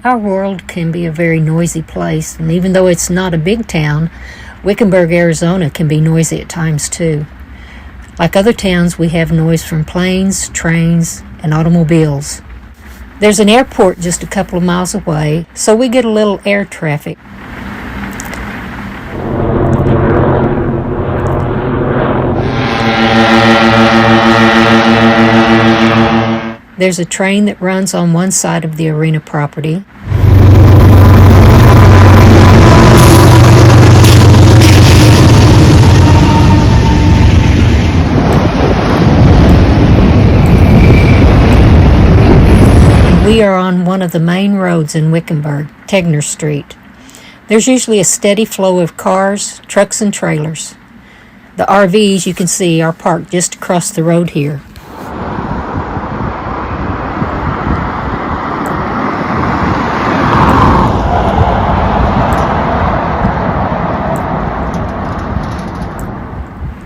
Our world can be a very noisy place, and even though it's not a big town, Wickenburg, Arizona can be noisy at times too. Like other towns, we have noise from planes, trains, and automobiles. There's an airport just a couple of miles away, so we get a little air traffic. There's a train that runs on one side of the arena property. We are on one of the main roads in Wickenburg, Tegner Street. There's usually a steady flow of cars, trucks, and trailers. The RVs you can see are parked just across the road here.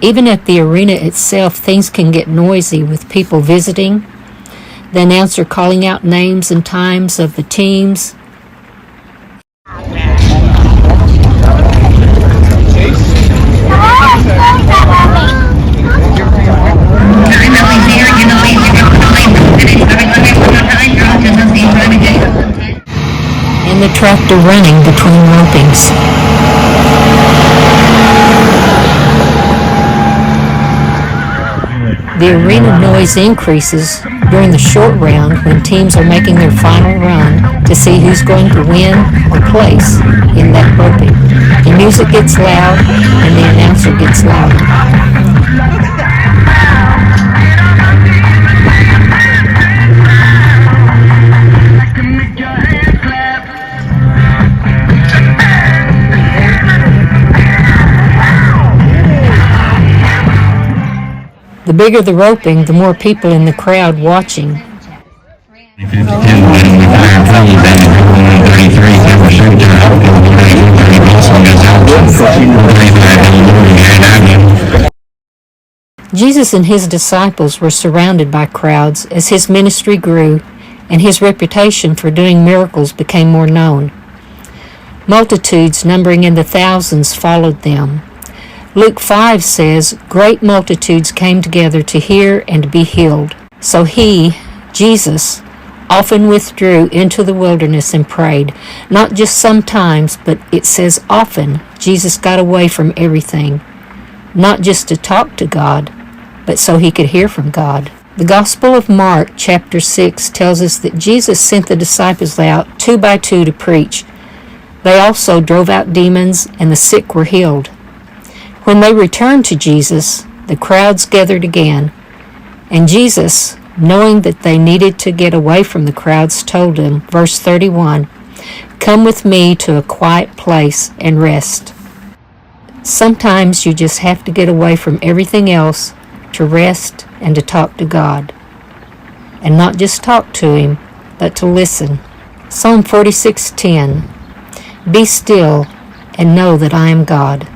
Even at the arena itself, things can get noisy with people visiting. The announcer calling out names and times of the teams. And the tractor running between ropings. The arena noise increases during the short round when teams are making their final run to see who's going to win or place in that roping. The music gets loud and the announcer gets louder. The bigger the roping, the more people in the crowd watching. Jesus and his disciples were surrounded by crowds as his ministry grew and his reputation for doing miracles became more known. Multitudes numbering in the thousands followed them. Luke 5 says, "Great multitudes came together to hear and be healed." So he, Jesus, often withdrew into the wilderness and prayed. Not just sometimes, but it says often, Jesus got away from everything. Not just to talk to God, but so he could hear from God. The Gospel of Mark, chapter 6, tells us that Jesus sent the disciples out 2 by 2 to preach. They also drove out demons, and the sick were healed. When they returned to Jesus, the crowds gathered again, and Jesus, knowing that they needed to get away from the crowds, told them, verse 31, "Come with me to a quiet place and rest." Sometimes you just have to get away from everything else to rest and to talk to God. And not just talk to him, but to listen. Psalm 46:10, "Be still and know that I am God."